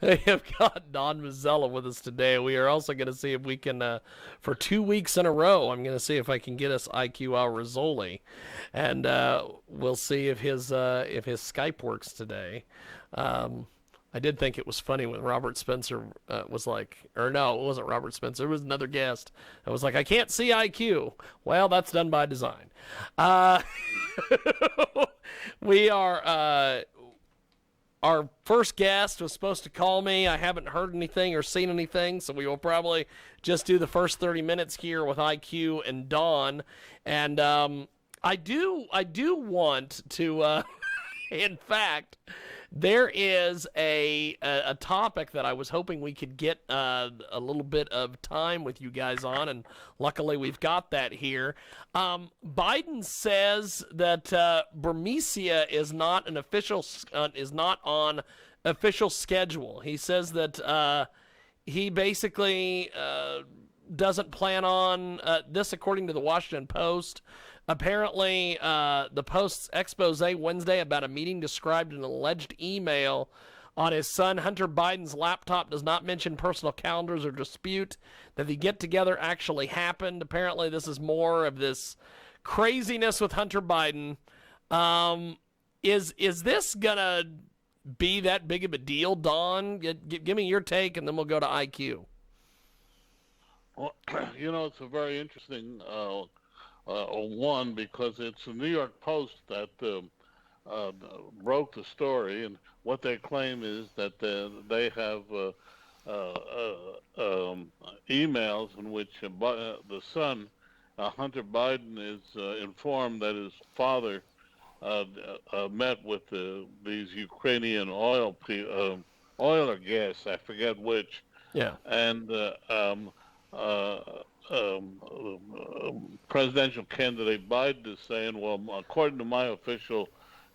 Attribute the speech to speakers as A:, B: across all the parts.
A: We have got Don Mazzella with us today. We are also going to see if we can, for 2 weeks in a row, I'm going to see if I can get us IQ Al Rizzoli, and we'll see if his Skype works today. Um, I did think it was funny when Robert Spencer was like, or no, it wasn't Robert Spencer. It was another guest. I was like, I can't see IQ. Well, that's done by design. Uh, we are. Our first guest was supposed to call me. I haven't heard anything or seen anything, so we will probably just do the first 30 minutes here with IQ and Dawn. And I do want to. In fact, there is a topic that I was hoping we could get a little bit of time with you guys on, and luckily we've got that here. Biden says that Burmecia is not on official schedule. He says that he basically doesn't plan on this, according to the Washington Post. Apparently, the Post's expose Wednesday about a meeting described in an alleged email on his son Hunter Biden's laptop does not mention personal calendars or dispute that the get together actually happened. Apparently, this is more of this craziness with Hunter Biden. Is this gonna be that big of a deal, Don? Give me your take, and then we'll go to IQ.
B: Well, it's a very interesting one because it's the New York Post that uh, broke the story, and what they claim is that they have emails in which the son, Hunter Biden, is informed that his father met with these Ukrainian oil or gas, I forget which,
A: Yeah.
B: and uh, presidential candidate Biden is saying, well, according to my official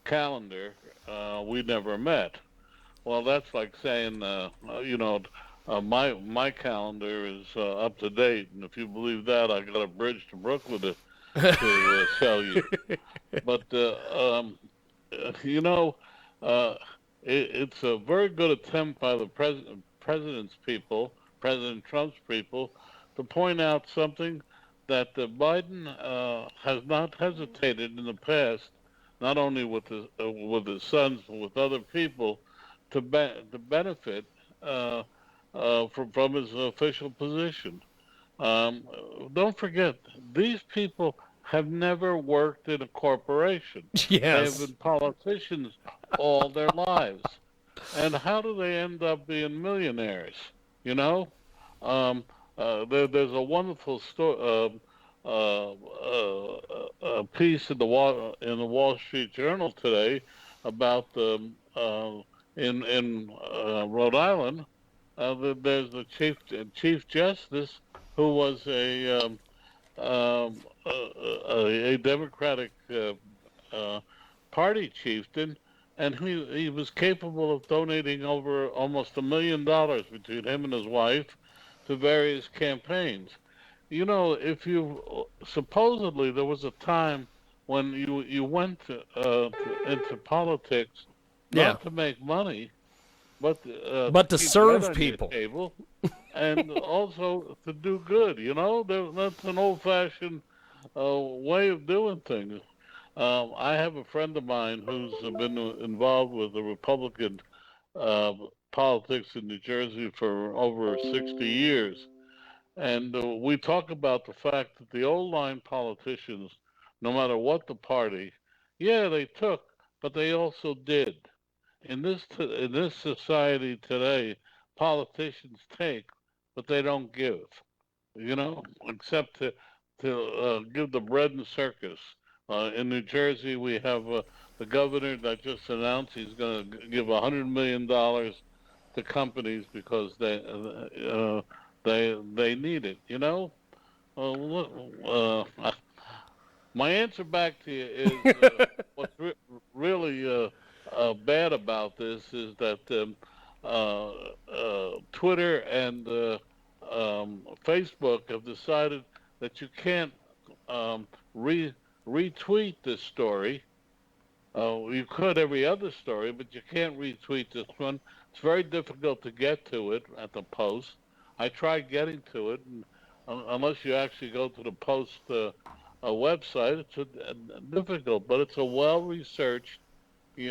B: calendar, we never met. Well, that's like saying, my calendar is up to date, and if you believe that, I got a bridge to Brooklyn to sell you. But you know, uh, it's a very good attempt by the president's people, President Trump's people, to point out something that Biden has not hesitated in the past, not only with his sons, but with other people, to benefit from his official position. Um, don't forget, these people have never worked in a corporation. They have
A: Yes.
B: been politicians all their lives. And how do they end up being millionaires? You know, there's a wonderful piece in the Wall Street Journal today about in Rhode Island. There's the chief justice who was a Democratic party chieftain, and he was capable of donating over almost $1 million between him and his wife to various campaigns. If you supposedly there was a time when you went into politics
A: Yeah.
B: not to make money, but to
A: But to
B: keep bread
A: serve
B: on your
A: people.
B: table, and also to do good. That's an old-fashioned way of doing things. I have a friend of mine who's been involved with the Republican uh, politics in New Jersey for over 60 years. And we talk about the fact that the old line politicians, no matter what the party, yeah, they took, but they also did. In this society today, politicians take, but they don't give. Except to give the bread and circus. In New Jersey, we have the governor that just announced he's going to give $100 million to companies because they need it. My answer back to you is what's really bad about this is that Twitter and Facebook have decided that you can't um, re- retweet this story You could every other story, but you can't retweet this one. It's very difficult to get to it at the Post. I tried getting to it, and unless you actually go to the Post website, it's difficult. But it's a well-researched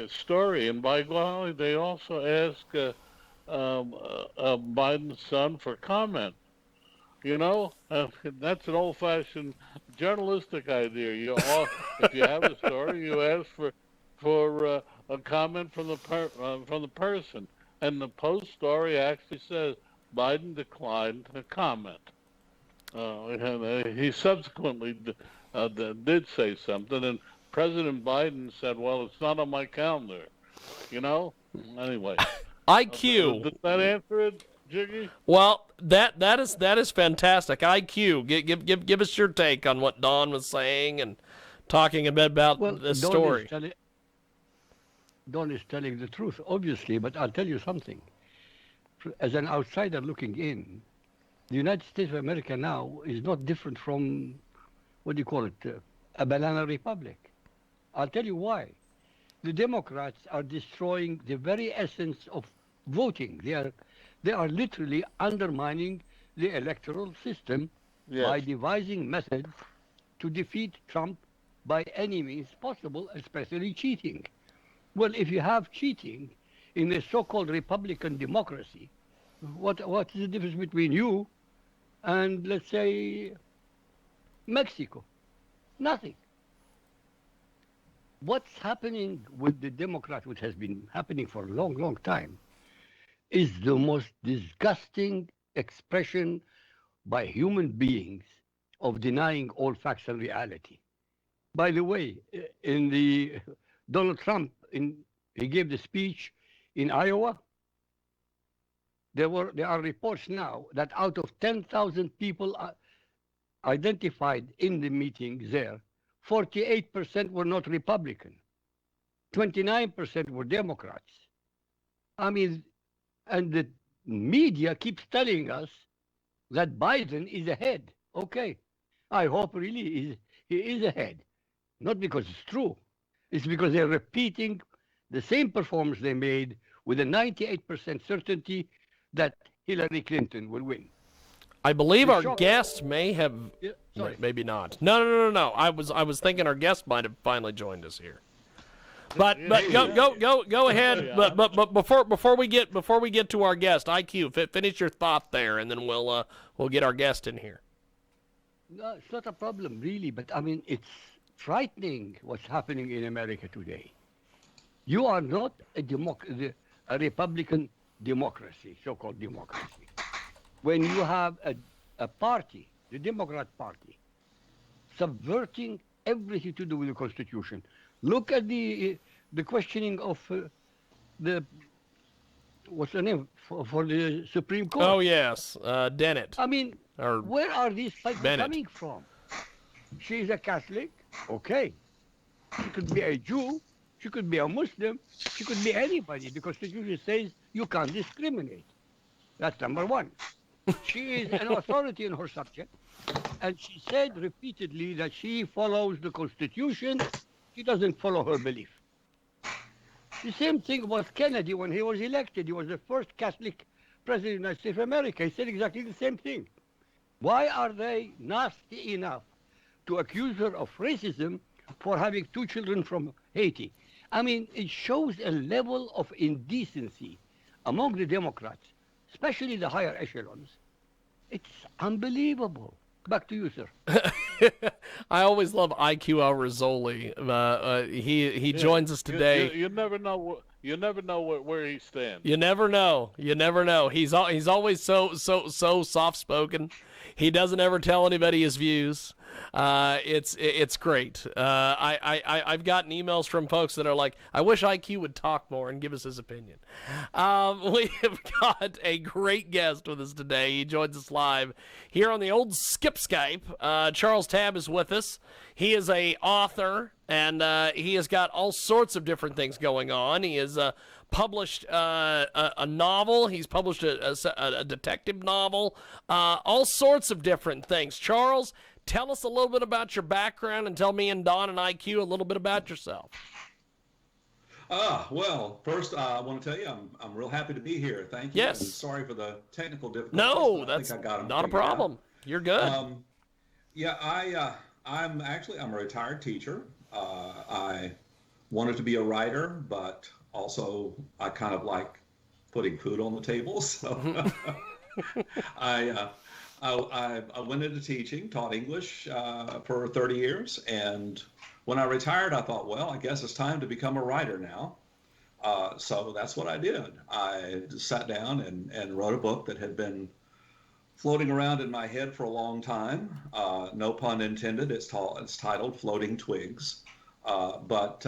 B: story, and by golly, they also ask Biden's son for comment. You know, that's an old-fashioned journalistic idea. If you have a story, you ask for a comment from the person, and the Post story actually says Biden declined to comment. He subsequently did say something, and President Biden said, "Well, it's not on my calendar." You know. Anyway,
A: IQ.
B: Does that answer it, Jiggy?
A: Well, that is fantastic. IQ. Give us your take on what Don was saying and talking a bit about this story.
C: Don is telling the truth, obviously, but I'll tell you something. As an outsider looking in, the United States of America now is not different from, what do you call it, a banana republic. I'll tell you why. The Democrats are destroying the very essence of voting. They are literally undermining the electoral system by devising methods to defeat Trump by any means possible, especially cheating. Well, if you have cheating in a so-called Republican democracy, what is the difference between you and, let's say, Mexico? Nothing. What's happening with the Democrats, which has been happening for a long, long time, is the most disgusting expression by human beings of denying all facts and reality. By the way, Donald Trump, he gave the speech in Iowa. There are reports now that out of 10,000 people identified in the meeting there, 48% were not Republican, 29% were Democrats. I mean, and the media keeps telling us that Biden is ahead. Okay, I hope really he is ahead. Not because it's true. It's because they're repeating the same performance they made with a 98% certainty that Hillary Clinton will win.
A: I believe our guest may have, maybe not. No. I was thinking our guest might have finally joined us here. But go ahead. But before we get to our guest, IQ, finish your thought there, and then we'll get our guest in here.
C: No, it's not a problem really, but I mean it's frightening what's happening in America today. You are not a Republican democracy, so-called democracy. When you have a party, the Democrat Party, subverting everything to do with the Constitution. Look at the questioning of what's the name for the Supreme Court?
A: Oh yes, Dennett.
C: I mean, where are these people coming from? She is a Catholic, okay. She could be a Jew, she could be a Muslim, she could be anybody. The Constitution says you can't discriminate. That's number one. She is an authority in her subject, and she said repeatedly that she follows the Constitution. She doesn't follow her belief. The same thing was Kennedy when he was elected. He was the first Catholic president of the United States of America. He said exactly the same thing. Why are they nasty enough to accuse her of racism for having 2 children from Haiti? I mean, it shows a level of indecency among the Democrats, especially the higher echelons. It's unbelievable. Back to you, sir.
A: I always love IQ Rizzoli. He joins us today.
B: You never know. You never know where he stands.
A: You never know. You never know. He's always so soft spoken. He doesn't ever tell anybody his views. It's great. I've gotten emails from folks that are like, I wish IQ would talk more and give us his opinion. We have got a great guest with us today. He joins us live here on the old Skip Skype. Charles Tabb is with us. He is a author, and he has got all sorts of different things going on. He has published a novel. He's published a detective novel. All sorts of different things. Charles, tell us a little bit about your background, and tell me and Don and IQ a little bit about yourself.
D: Well, first I want to tell you I'm real happy to be here. Thank you, and
A: Yes.
D: sorry for the technical difficulties,
A: No,
D: but I think
A: that's
D: I got them
A: not a
D: figured out.
A: problem. You're good.
D: Um, yeah, I'm a retired teacher. I wanted to be a writer, but also I kind of like putting food on the table, so I, uh, I went into teaching, taught English for 30 years, and when I retired, I thought, well, I guess it's time to become a writer now. So that's what I did. I sat down and wrote a book that had been floating around in my head for a long time. No pun intended. It's titled Floating Twigs. But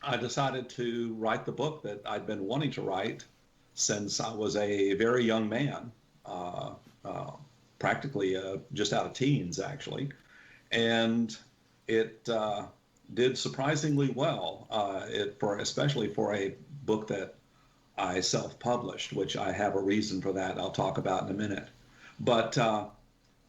D: I decided to write the book that I'd been wanting to write since I was a very young man, uh, uh, practically just out of teens, actually. And it did surprisingly well, especially for a book that I self-published, which I have a reason for that I'll talk about in a minute. But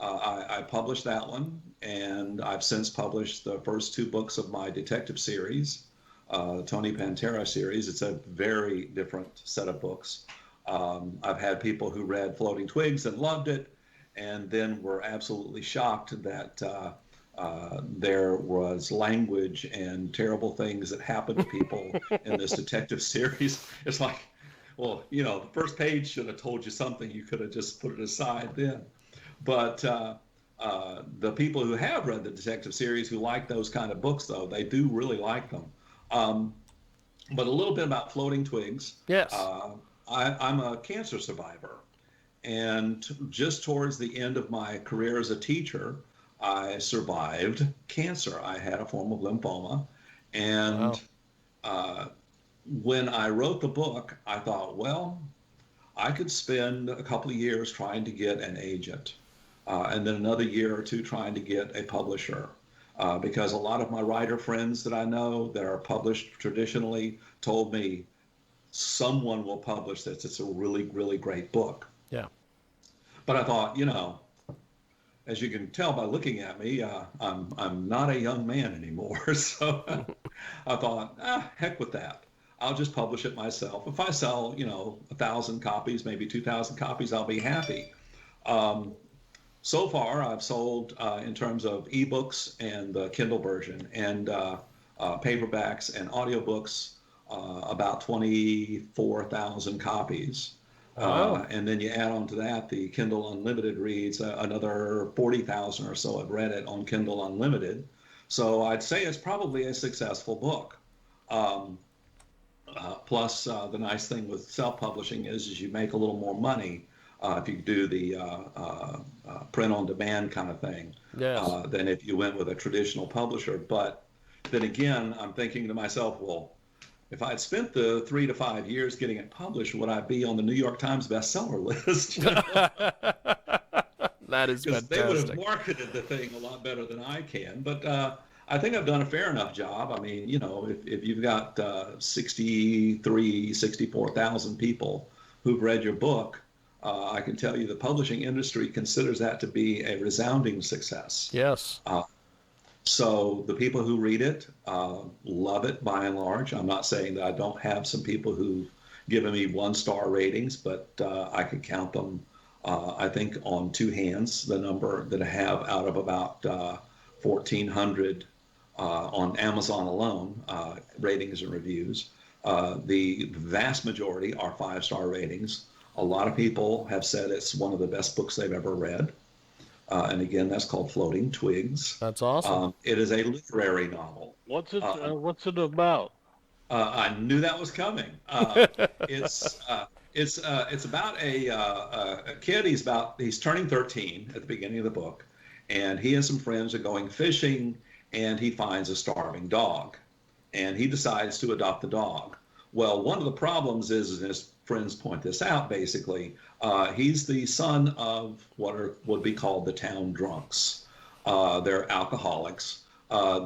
D: I published that one, and I've since published the first two books of my detective series, Tony Pantera series. It's a very different set of books. I've had people who read Floating Twigs and loved it, and then were absolutely shocked that there was language and terrible things that happened to people in this detective series. It's like, well, the first page should have told you something. You could have just put it aside then. But the people who have read the detective series who like those kind of books, though, they do really like them. Um, but a little bit about Floating Twigs.
A: Yes.
D: I'm a cancer survivor. And just towards the end of my career as a teacher, I survived cancer. I had a form of lymphoma.
A: Wow.
D: And uh, when I wrote the book, I thought, well, I could spend a couple of years trying to get an agent, and then another year or two trying to get a publisher. Because a lot of my writer friends that I know that are published traditionally told me someone will publish this. It's a really, really great book.
A: Yeah.
D: But I thought, as you can tell by looking at me, I'm not a young man anymore. So I thought, heck with that. I'll just publish it myself. If I sell, 1,000 copies, maybe 2,000 copies, I'll be happy. Um, so far, I've sold in terms of ebooks and the Kindle version and paperbacks and audiobooks about 24,000 copies.
A: Wow.
D: And then you add on to that the Kindle Unlimited reads, another 40,000 or so have read it on Kindle Unlimited. So I'd say it's probably a successful book. Um, Plus, the nice thing with self-publishing is you make a little more money if you do the print-on-demand kind of thing
A: Yes.
D: than if you went with a traditional publisher. But then again, I'm thinking to myself, well, if I'd spent the 3 to 5 years getting it published, would I be on the New York Times bestseller list?
A: That is
D: Because they would have
A: fantastic.
D: marketed the thing a lot better than I can. But I think I've done a fair enough job. I mean, if you've got 64,000 people who've read your book, I can tell you the publishing industry considers that to be a resounding success.
A: Yes.
D: So the people who read it love it by and large. I'm not saying that I don't have some people who've given me 1-star ratings, but I could count them, I think, on two hands, the number that I have out of about 1,400 on Amazon alone, ratings and reviews. The vast majority are 5-star ratings. A lot of people have said it's one of the best books they've ever read. And again, that's called Floating Twigs.
A: That's awesome.
D: It is a literary novel.
B: What's it about?
D: I knew that was coming. It's about a kid. He's turning 13 at the beginning of the book, and he and some friends are going fishing, and he finds a starving dog, and he decides to adopt the dog. Well, one of the problems is, and his friends point this out, basically, he's the son of would be called the town drunks. They're alcoholics.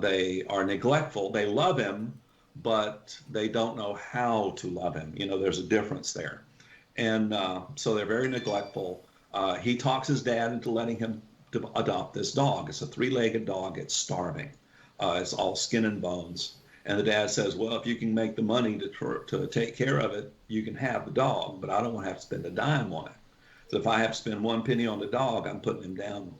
D: They are neglectful. They love him, but they don't know how to love him. There's a difference there. And so they're very neglectful. He talks his dad into letting him to adopt this dog. It's a 3-legged dog. It's starving. It's all skin and bones. And the dad says, well, if you can make the money to take care of it, you can have the dog, but I don't want to have to spend a dime on it. So if I have to spend 1 penny on the dog, I'm putting him down.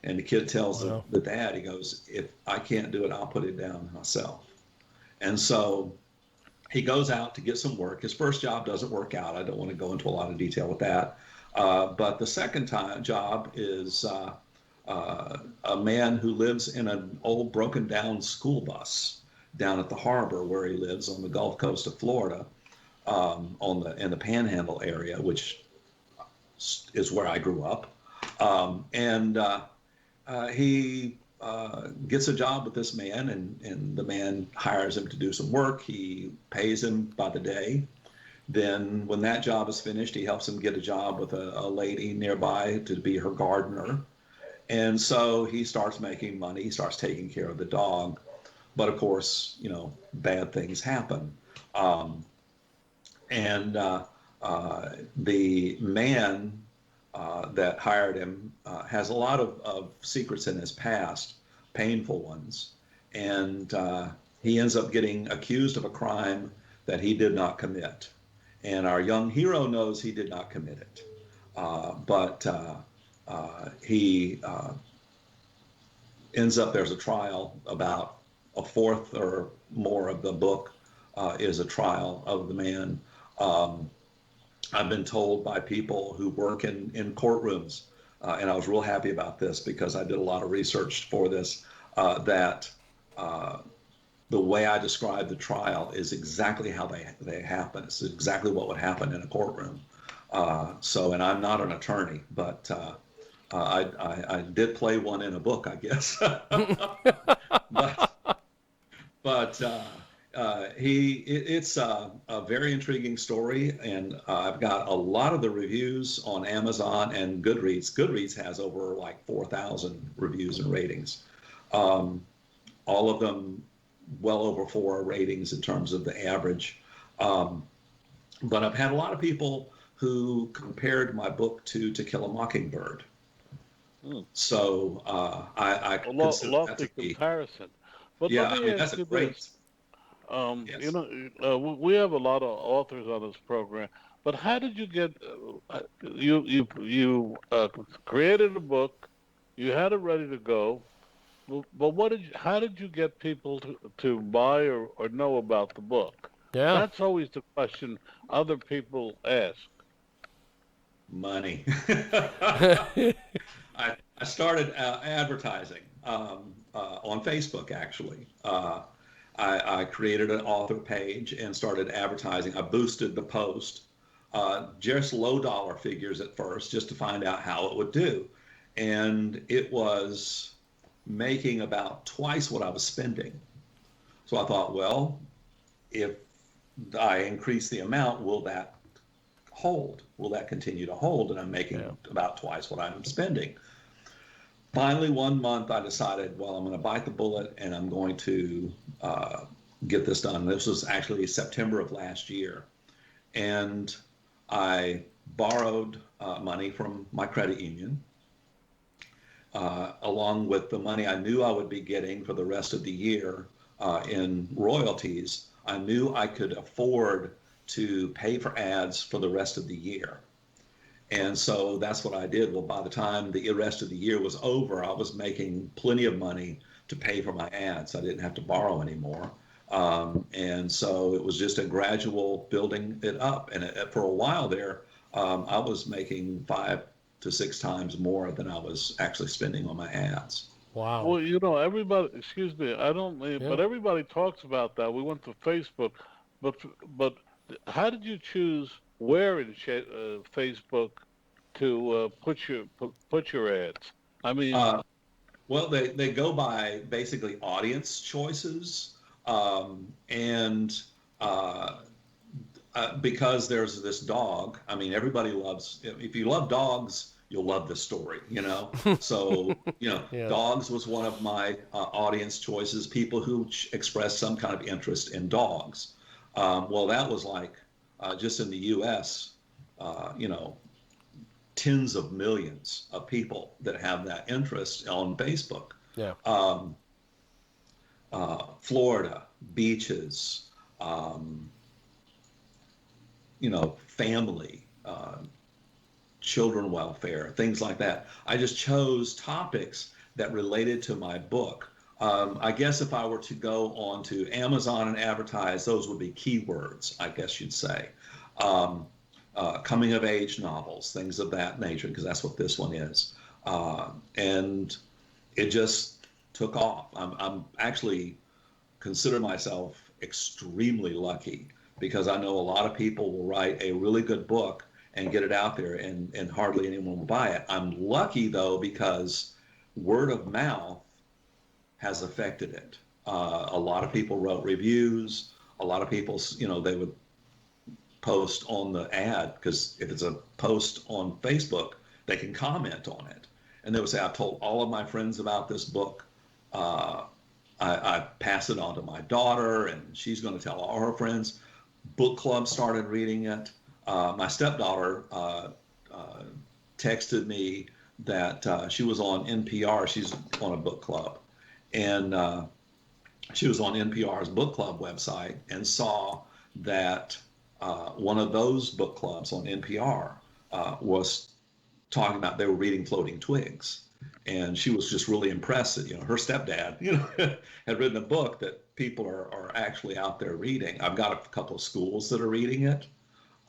D: And the kid tells the dad, he goes, if I can't do it, I'll put it down myself. And so he goes out to get some work. His first job doesn't work out. I don't want to go into a lot of detail with that. But the second job is a man who lives in an old broken down school bus down at the harbor where he lives on the Gulf Coast of Florida, in the Panhandle area, which is where I grew up. He gets a job with this man, and the man hires him to do some work. He pays him by the day. Then when that job is finished, he helps him get a job with a lady nearby to be her gardener. And so he starts making money. He starts taking care of the dog. But of course, bad things happen. The man that hired him has a lot of secrets in his past, painful ones. And he ends up getting accused of a crime that he did not commit. And our young hero knows he did not commit it. But he ends up, there's a trial. About a fourth or more of the book is a trial of the man. I've been told by people who work in courtrooms, and I was real happy about this because I did a lot of research for this, that the way I describe the trial is exactly how they happen. It's exactly what would happen in a courtroom. And I'm not an attorney, but I did play one in a book, I guess. It's a very intriguing story, and I've got a lot of the reviews on Amazon and Goodreads. Goodreads has over like 4,000 reviews and ratings. All of them well over 4 ratings in terms of the average. But I've had a lot of people who compared my book to Kill a Mockingbird. So I consider that to be
B: comparison. But
D: yeah,
B: let me
D: that's
B: ask
D: a
B: you
D: great.
B: this.
D: Yes.
B: We have a lot of authors on this program, but how did you get? You created a book, you had it ready to go, but how did you get people to buy or know about the book?
A: Yeah.
B: That's always the question other people ask.
D: Money. I started advertising on Facebook, actually. I created an author page and started advertising. I boosted the post, just low dollar figures at first, just to find out how it would do. And it was making about twice what I was spending. So I thought, well, if I increase the amount, will that hold? Will that continue to hold? And I'm making about twice what I'm spending. Finally, one month I decided, well, I'm going to bite the bullet and I'm going to get this done. This was actually September of last year. And I borrowed money from my credit union, along with the money I knew I would be getting for the rest of the year in royalties. I knew I could afford to pay for ads for the rest of the year. And so that's what I did. Well, by the time the rest of the year was over, I was making plenty of money to pay for my ads. I didn't have to borrow anymore. And so it was just a gradual building it up. And for a while there, I was making 5 to 6 times more than I was actually spending on my ads.
A: Wow.
B: Well, everybody, excuse me, I don't mean, but everybody talks about that. We went to Facebook, but how did you choose where in Facebook to put your ads? I mean,
D: well, they go by basically audience choices, and because there's this dog. I mean, everybody loves. If you love dogs, you'll love this story. So dogs was one of my audience choices. People who express some kind of interest in dogs. Well, that was like just in the U.S. Tens of millions of people that have that interest on Facebook.
A: Yeah.
D: Florida, beaches, family, children welfare, things like that. I just chose topics that related to my book. I guess if I were to go on to Amazon and advertise, those would be keywords, I guess you'd say. Coming of age novels, things of that nature, because that's what this one is. And it just took off. I'm actually consider myself extremely lucky because I know a lot of people will write a really good book and get it out there and hardly anyone will buy it. I'm lucky though because word of mouth has affected it. A lot of people wrote reviews. A lot of people, they would post on the ad because if it's a post on Facebook, they can comment on it. And they would say, I've told all of my friends about this book. I pass it on to my daughter and she's going to tell all her friends. Book club started reading it. My stepdaughter texted me that she was on NPR. She's on a book club. And she was on NPR's book club website and saw that one of those book clubs on NPR was talking about they were reading Floating Twigs. And she was just really impressed that, her stepdad, had written a book that people are actually out there reading. I've got a couple of schools that are reading it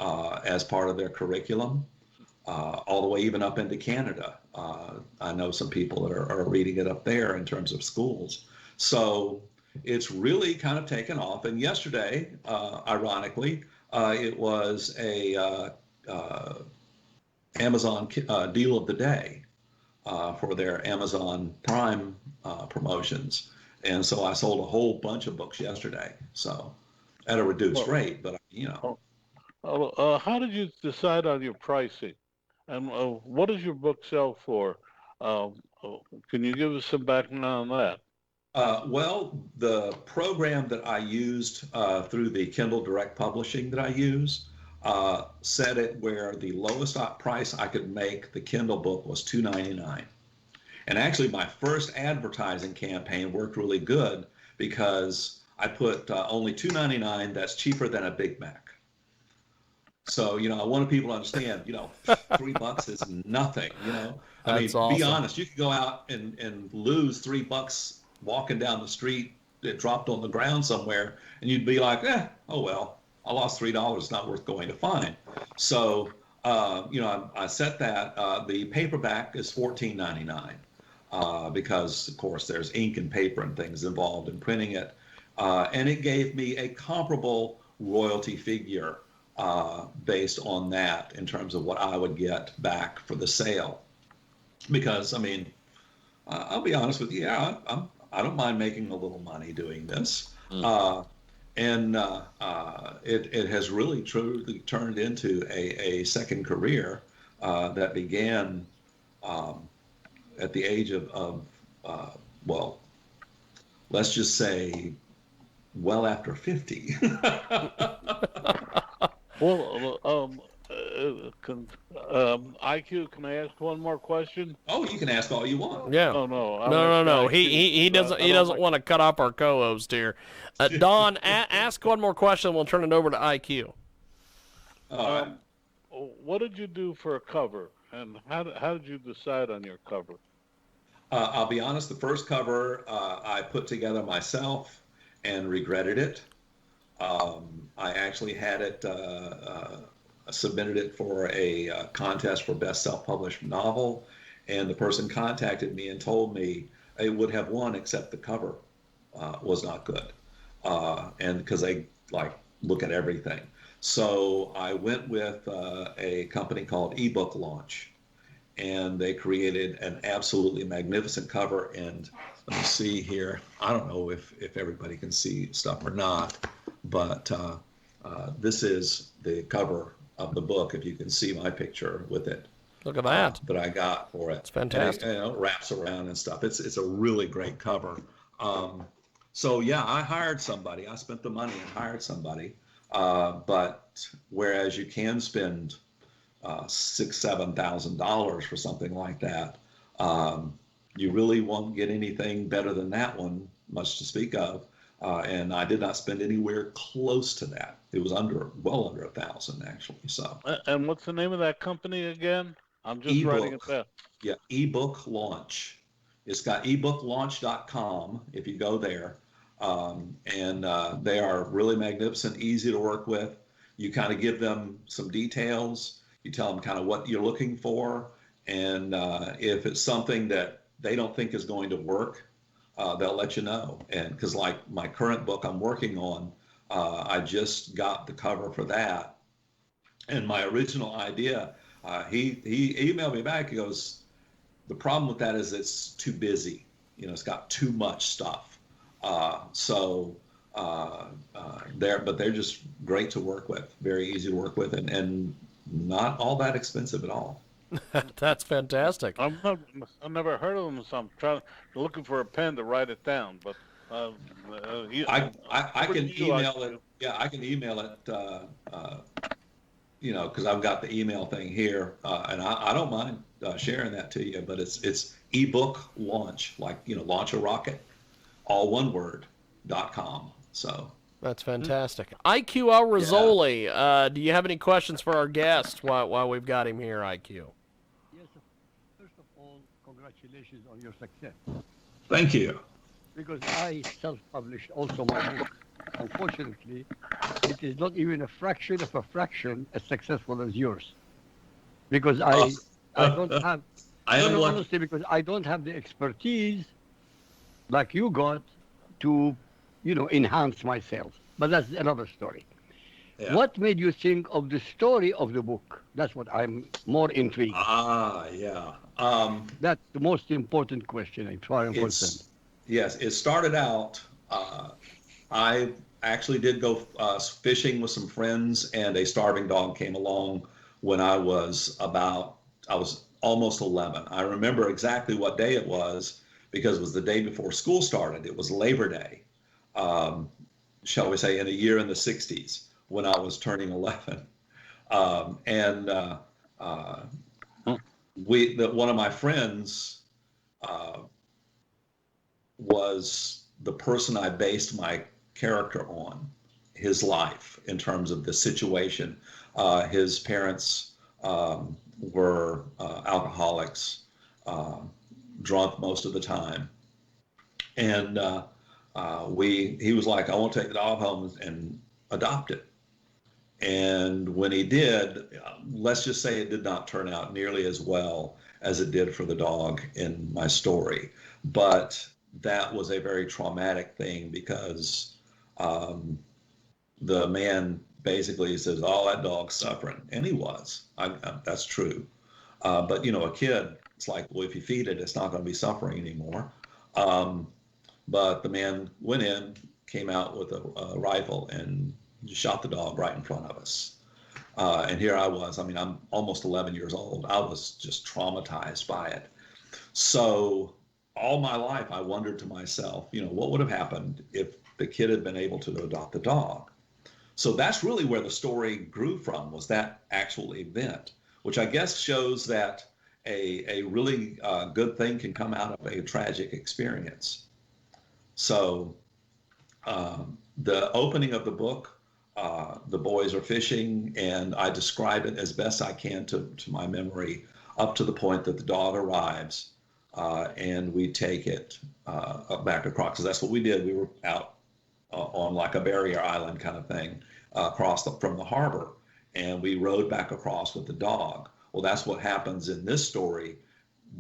D: as part of their curriculum, all the way even up into Canada. I know some people that are reading it up there in terms of schools. So it's really kind of taken off. And yesterday, ironically, it was a Amazon deal of the day for their Amazon Prime promotions. And so I sold a whole bunch of books yesterday. So at a reduced rate, but
B: How did you decide on your pricing? And what does your book sell for? Can you give us some background on that?
D: Well, the program that I used through the Kindle Direct Publishing that I use set it where the lowest price I could make the Kindle book was $2.99. And actually, my first advertising campaign worked really good because I put only $2.99. That's cheaper than a Big Mac. So, I wanted people to understand, $3 is nothing,
A: That's
D: Be
A: awesome.
D: honest, you could go out and lose $3 walking down the street, it dropped on the ground somewhere, and you'd be like, oh well, I lost $3, it's not worth going to find. So, I set that. The paperback is $14.99 because, of course, there's ink and paper and things involved in printing it. And it gave me a comparable royalty figure based on that in terms of what I would get back for the sale. Because, I'll be honest with you, I don't mind making a little money doing this. And it has really truly turned into a second career that began at the age of let's just say, well after 50.
B: Well, IQ, can I ask one more question?
D: Oh, you can ask all you want.
A: Yeah.
B: Oh no,
A: No. He doesn't want to cut off our co-host here. Don, ask one more question. We'll turn it over to IQ.
D: All right.
B: What did you do for a cover, and how did you decide on your cover?
D: I'll be honest. The first cover I put together myself and regretted it. I actually had it submitted it for a contest for best self-published novel, and the person contacted me and told me it would have won except the cover was not good, and because they look at everything. So I went with a company called Ebook Launch, and they created an absolutely magnificent cover. And let me see here. I don't know if everybody can see stuff or not, but this is the cover of the book. If you can see my picture with it.
A: Look at that.
D: That I got for it.
A: It's fantastic.
D: And it wraps around and stuff. It's a really great cover. So yeah, I hired somebody. I spent the money and hired somebody. But whereas you can spend $6,000-7,000 for something like that, you really won't get anything better than that one much to speak of. And I did not spend anywhere close to that. It was well under 1,000 actually. So.
B: And what's the name of that company again? I'm just writing it
D: Ebook.
B: down.
D: Yeah, ebook launch. It's got ebooklaunch.com if you go there. And they are really magnificent, easy to work with. You kind of give them some details. You tell them kind of what you're looking for. And if it's something that they don't think is going to work, they'll let you know. And because like my current book I'm working on, I just got the cover for that. And my original idea, he emailed me back. He goes, the problem with that is it's too busy. It's got too much stuff. They're just great to work with, very easy to work with, and not all that expensive at all.
A: That's fantastic.
B: I've never heard of them, so I'm looking for a pen to write it down. But
D: I can email it. Yeah, I can email it. Because I've got the email thing here, and I don't mind sharing that to you. But it's ebook launch, like launch a rocket, all one word, .com. So
A: that's fantastic. IQ Al Rizzoli, do you have any questions for our guest while we've got him here, IQ?
C: Yes, first of all, congratulations on your success.
D: Thank you.
C: Because I self-published also my book. Unfortunately, it is not even a fraction of a fraction as successful as yours. Because I don't have, honestly, because I don't have the expertise like you got to, enhance my sales. But that's another story. Yeah. What made you think of the story of the book? That's what I'm more intrigued.
D: Yeah.
C: That's the most important question as far as I'm concerned.
D: Yes, it started out, I actually did go fishing with some friends, and a starving dog came along when I was almost 11. I remember exactly what day it was because it was the day before school started. It was Labor Day, shall we say, in a year in the 60s when I was turning 11. One of my friends was the person I based my character on, his life in terms of the situation. His parents were alcoholics, drunk most of the time. And he was like, I want to take the dog home and adopt it. And when he did, let's just say it did not turn out nearly as well as it did for the dog in my story. But that was a very traumatic thing because the man basically says, oh, that dog's suffering. And he was. That's true. But, a kid, it's like, well, if you feed it, it's not going to be suffering anymore. But the man went in, came out with a rifle and shot the dog right in front of us. And here I was. I'm almost 11 years old. I was just traumatized by it. So all my life, I wondered to myself, what would have happened if the kid had been able to adopt the dog? So that's really where the story grew from, was that actual event, which I guess shows that a really good thing can come out of a tragic experience. So the opening of the book, the boys are fishing, and I describe it as best I can to my memory up to the point that the dog arrives. And we take it back across. So that's what we did. We were out on like a barrier island kind of thing from the harbor, and we rowed back across with the dog. Well, that's what happens in this story.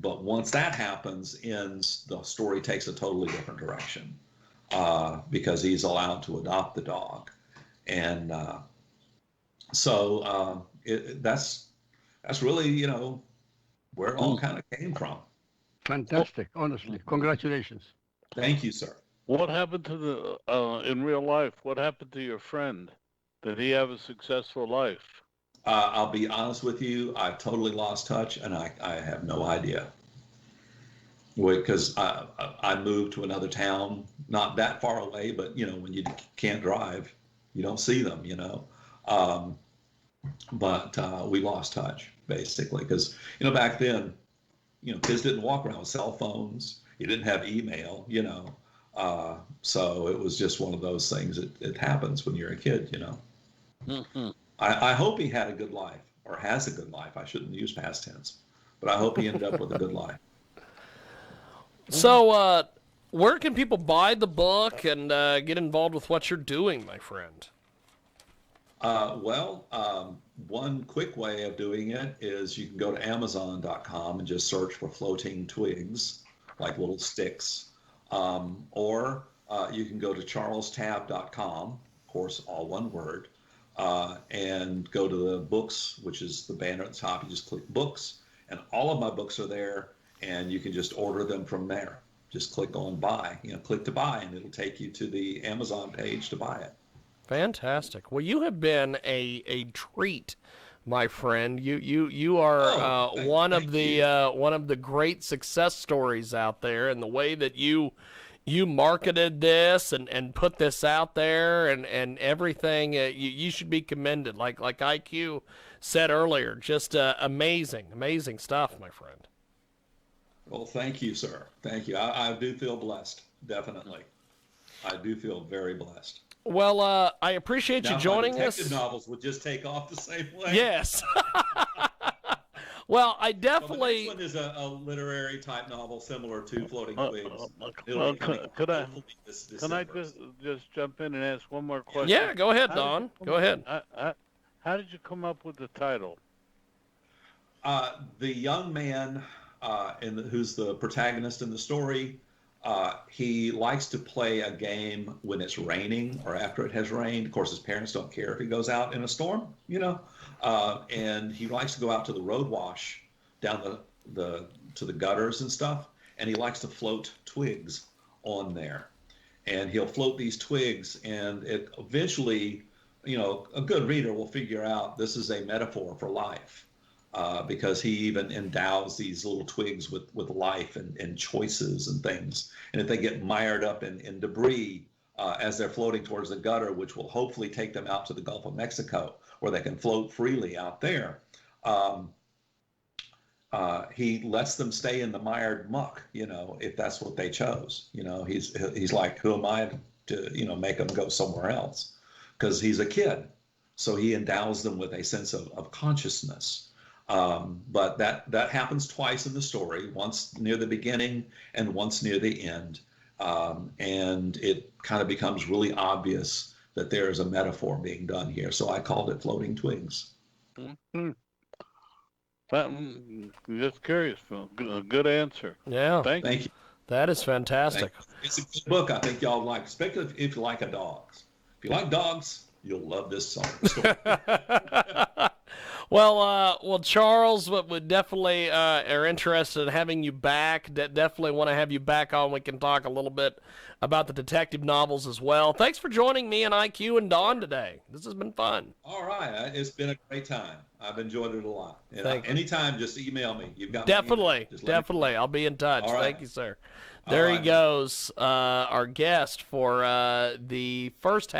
D: But once that happens, the story takes a totally different direction because he's allowed to adopt the dog. And so that's really, where it all kind of came from.
C: Fantastic, honestly. Congratulations.
D: Thank you, sir.
B: What happened to in real life? What happened to your friend? Did he have a successful life?
D: I'll be honest with you. I totally lost touch, and I have no idea. Because I moved to another town, not that far away, but, when you can't drive, you don't see them, But we lost touch, basically, because, back then, kids didn't walk around with cell phones. You didn't have email, So it was just one of those things. It happens when you're a kid, you know.
B: Mm-hmm.
D: I hope he had a good life, or has a good life. I shouldn't use past tense, but I hope he ended up with a good life.
A: So, where can people buy the book and get involved with what you're doing, my friend?
D: One quick way of doing it is you can go to Amazon.com and just search for floating twigs, like little sticks. Or you can go to charlestabb.com, of course, all one word, and go to the books, which is the banner at the top. You just click books, and all of my books are there, and you can just order them from there. Just click on buy, click to buy, and it'll take you to the Amazon page to buy it.
A: Fantastic. Well, you have been a treat, my friend. You are one of the great success stories out there, and the way that you marketed this and put this out there and everything. You should be commended. Like IQ said earlier, just amazing stuff, my friend.
D: Well, thank you, sir. Thank you. I do feel blessed. Definitely, I do feel very blessed.
A: Well, I appreciate you joining us.
D: Detective novels would just take off the same way.
A: Yes. Well, I definitely.
D: Well, the next one is a literary type novel similar to Floating Twigs.
B: Could I just jump in and ask one more question?
A: Yeah, go ahead, Don. Go ahead.
B: How did you come up with the title?
D: The young man, who's the protagonist in the story, he likes to play a game when it's raining or after it has rained. Of course, his parents don't care if he goes out in a storm, and he likes to go out to the road wash down to the gutters and stuff, and he likes to float twigs on there. And he'll float these twigs, and it eventually, a good reader will figure out this is a metaphor for life. Because he even endows these little twigs with life and choices and things. And if they get mired up in debris as they're floating towards the gutter, which will hopefully take them out to the Gulf of Mexico, where they can float freely out there, he lets them stay in the mired muck, if that's what they chose. He's like, who am I to, make them go somewhere else? Because he's a kid. So he endows them with a sense of consciousness. But that happens twice in the story, once near the beginning and once near the end. And it kind of becomes really obvious that there is a metaphor being done here. So I called it Floating Twigs.
B: Mm-hmm. Just curious, Phil. Good answer.
A: Yeah.
B: Thank you.
A: That is fantastic.
D: It's a good book I think y'all like, especially if you like dogs. If you like dogs, you'll love this story.
A: Well, Charles, would definitely are interested in having you back. Definitely want to have you back on. We can talk a little bit about the detective novels as well. Thanks for joining me and IQ and Don today. This has been fun.
D: All right, it's been a great time. I've enjoyed it a lot. Anytime, just email me. You've got
A: definitely. I'll be in touch.
D: All right.
A: Thank you, sir. There he goes, our guest for the first half.